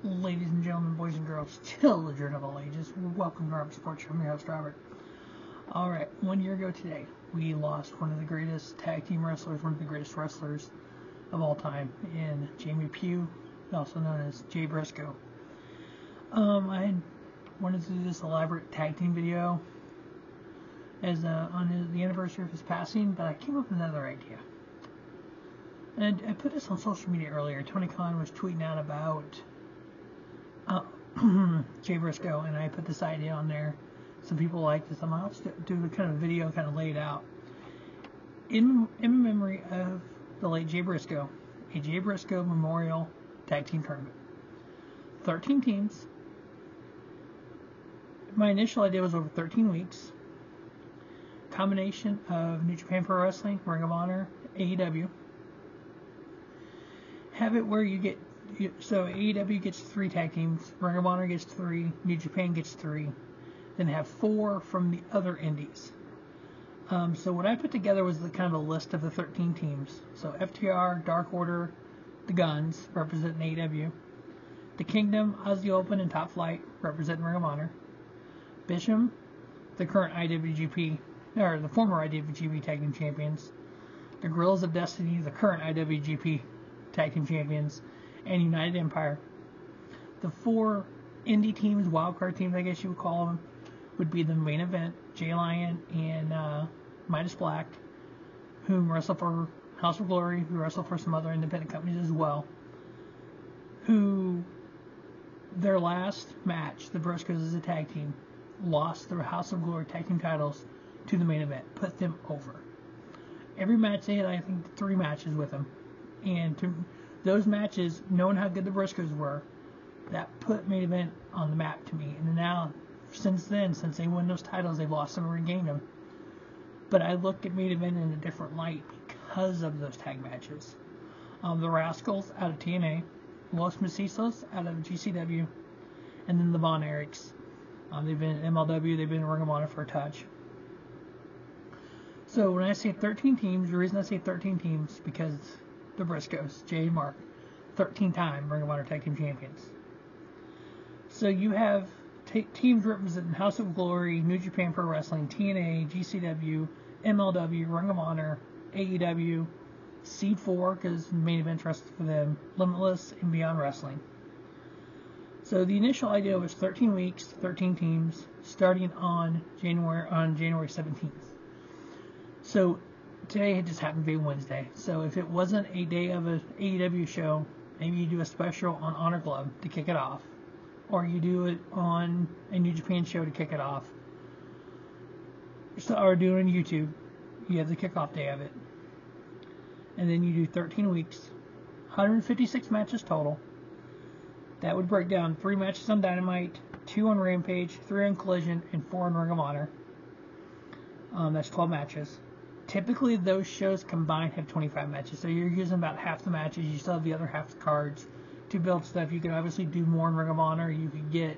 Ladies and gentlemen, boys and girls, children of all ages, welcome to our sports show. I'm your host, Robert. Alright, 1 year ago today, we lost one of the greatest tag team wrestlers, one of the greatest wrestlers of all time, in Jamie Pugh, also known as Jay Briscoe. I wanted to do this elaborate tag team video as on the anniversary of his passing, but I came up with another idea. And I put this on social media earlier. Tony Khan was tweeting out about Jay Briscoe, and I put this idea on there. Some people liked this. I'm going to do a kind of video, kind of lay it out. In memory of the late Jay Briscoe, a Jay Briscoe Memorial Tag Team Tournament. 13 teams. My initial idea was over 13 weeks. Combination of New Japan Pro Wrestling, Ring of Honor, AEW. Have it where you get, so AEW gets 3 tag teams, Ring of Honor gets 3, New Japan gets 3, then have 4 from the other indies. So what I put together was the kind of a list of the 13 teams. So FTR, Dark Order, the Guns, representing AEW. The Kingdom, Aussie Open, and Top Flight, representing Ring of Honor. Bisham, the current IWGP, or the former IWGP Tag Team Champions. The Guerrillas of Destiny, the current IWGP Tag Team Champions, and United Empire. The 4 indie teams, wildcard teams, I guess you would call them, would be the Main Event, Jay Lion and Midas Black, who wrestle for House of Glory, who wrestle for some other independent companies as well, who their last match, the Briscoes as a tag team, lost their House of Glory tag team titles to the Main Event, put them over. Every match they had, I think, 3 matches with them. And to those matches, knowing how good the Briscoes were, that put Main Event on the map to me. And now, since then, since they won those titles, they've lost them and regained them. But I look at Main Event in a different light because of those tag matches. The Rascals out of TNA, Los Macizos out of GCW, and then the Von Erichs. They've been in MLW, they've been in Ring of Honor for a touch. So when I say 13 teams, the reason I say 13 teams because the Briscoes, Jay and Mark, 13-time Ring of Honor Tag Team Champions. So you have teams representing House of Glory, New Japan Pro Wrestling, TNA, GCW, MLW, Ring of Honor, AEW, Seed 4, because Main Event wrestles for them, Limitless, and Beyond Wrestling. So the initial idea was 13 weeks, 13 teams, starting on January 17th. So today it just happened to be Wednesday. So if it wasn't a day of an AEW show, maybe you do a special on Honor Club to kick it off. Or you do it on a New Japan show to kick it off. Or do it on YouTube. You have the kickoff day of it. And then you do 13 weeks. 156 matches total. That would break down 3 matches on Dynamite, 2 on Rampage, 3 on Collision, and 4 on Ring of Honor. That's 12 matches. Typically, those shows combined have 25 matches, so you're using about half the matches. You still have the other half the cards to build stuff. You can obviously do more in Ring of Honor. You could get,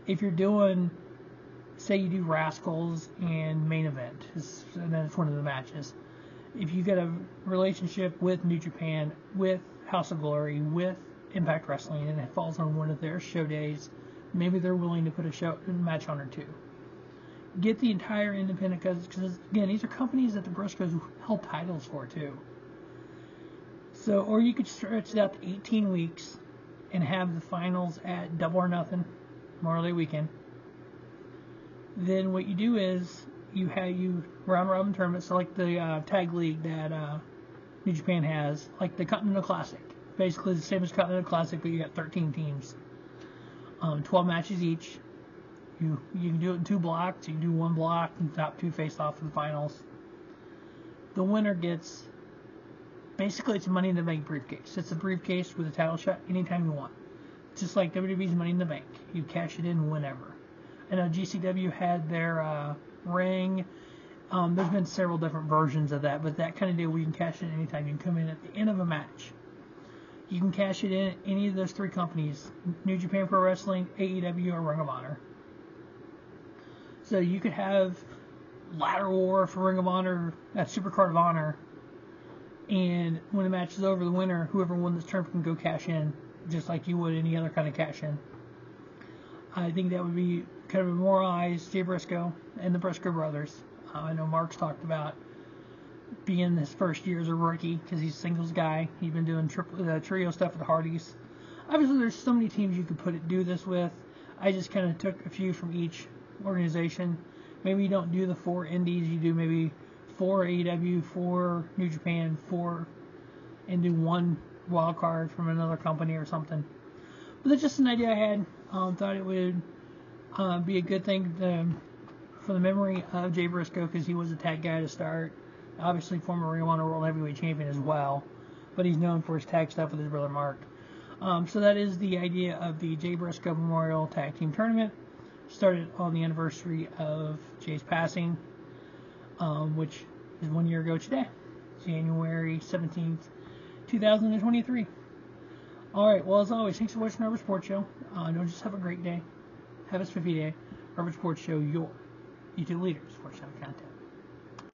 if you're doing, say you do Rascals and Main Event, and that's one of the matches. If you get a relationship with New Japan, with House of Glory, with Impact Wrestling, and it falls on one of their show days, maybe they're willing to put a match on or 2. Get the entire independent, because again, these are companies that the Briscoes held titles for too. So, or you could stretch it out to 18 weeks and have the finals at Double or Nothing, Memorial Day weekend. Then what you do is you round robin tournaments, so like the tag league that New Japan has, like the Continental Classic, basically the same as Continental Classic, but you got 13 teams, 12 matches each. You can do it in 2 blocks. You can do 1 block and top 2 face off for the finals. The winner gets, basically it's a Money in the Bank briefcase. It's a briefcase with a title shot anytime you want. It's just like WWE's Money in the Bank. You cash it in whenever. I know GCW had their ring. There's been several different versions of that, but that kind of deal where you can cash it in anytime. You can come in at the end of a match. You can cash it in at any of those 3 companies, New Japan Pro Wrestling, AEW, or Ring of Honor. So you could have Ladder War for Ring of Honor, that Supercard of Honor, and when the match is over, the winner, whoever won this tournament, can go cash in just like you would any other kind of cash-in. I think that would be kind of memorialize Jay Briscoe and the Briscoe brothers. I know Mark's talked about being his first year as a rookie because he's a singles guy. He's been doing trio stuff with the Hardys. Obviously, there's so many teams you could do this with. I just kind of took a few from each organization. Maybe you don't do the 4 indies. You do maybe 4 AEW, 4 New Japan, 4, and do 1 wild card from another company or something. But that's just an idea I had. Thought it would be a good thing for the memory of Jay Briscoe because he was a tag guy to start. Obviously, former Ring of Honor World Heavyweight Champion as well. But he's known for his tag stuff with his brother Mark. So that is the idea of the Jay Briscoe Memorial Tag Team Tournament. Started on the anniversary of Jay's passing, which is 1 year ago today, January 17th, 2023. Alright, well, as always, thanks for watching Rubber Sports Show. Don't just have a great day. Have a spiffy day. Rubber Sports Show, your YouTube leader, sports channel content.